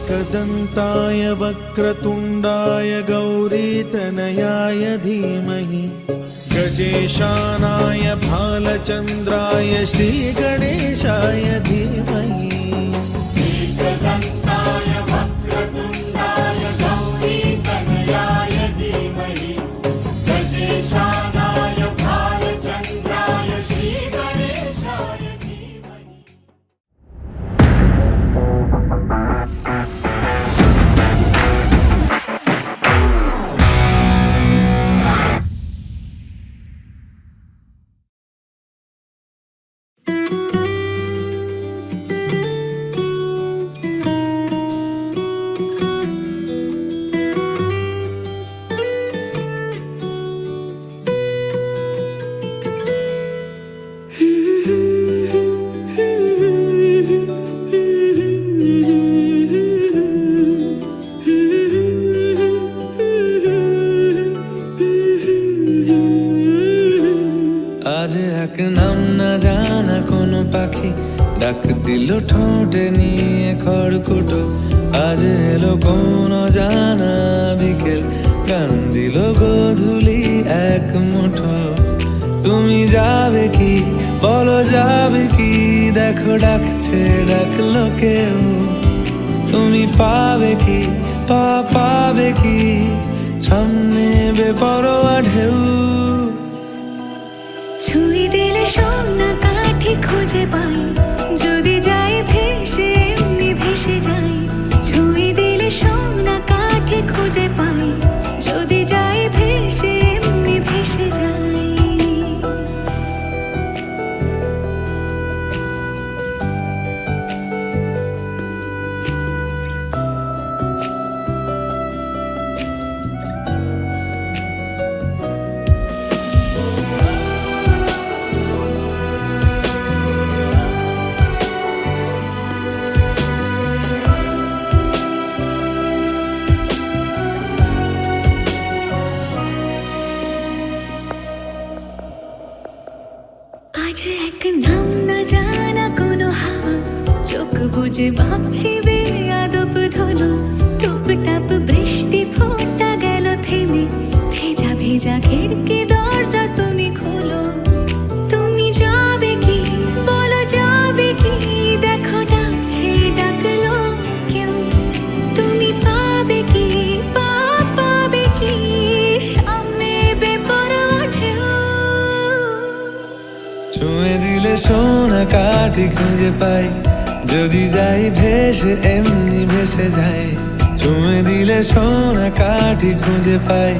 एकदन्ताय वक्रतुण्डाय गौरीतनयाय धीमहि गजेशानाय भालचन्द्राय श्रीगणेशाय धीमहि। एकदन्ताय वक्रतुण्डाय गौरीतनयाय धीमहि गजेशानाय भालचन्द्राय श्रीगणेशाय धीमहि। आज एक नाम ना जाना कोनो पाखी डाक दिल ठोंटे निये खड़कुटो आज एलो कोनो जाना बिकेल गान दिल गोधूली एक मुठो तुमी जाबे की बोलो जाबे की देखो डाकछे डाकलो केउ तुमी पाबे की पाबे की सामने बेपरোया ढेउ ছুঁয়ে দিলে সোনা কাঠি খুঁজে পাই যদি যাই ভেসে এমনি ভেসে যাই ছুঁয়ে দিলে সোনা কাঠি খুঁজে পাই যদি যাই ভেসে এমনি ভেসে যাই। আজ এক নাম না জানা কোনো হাওয়া চোখ বুঝে ভাবছি বেয়াদব ধলো টুপটাপ বৃষ্টি ফোঁটা গেল থেমে ভেজা ভেজা খিড়কি দরজা তুমি খোলো তুমি যাবে কি বলো যাবে কি দেখো ডাকছে ডাকলো কেউ তুমি পাবে কি পাবে কি সামনে বেপরোয়া ঢেউ ছুঁয়ে দিলে সোনা কাঠি খুঁজে পাই যদি যাই ভেসে এমনি ভেসে যাই ছুঁয়ে দিলে সোনা কাঠি খুঁজে পাই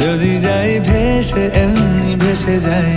যদি যাই ভেসে এমনি ভেসে যাই।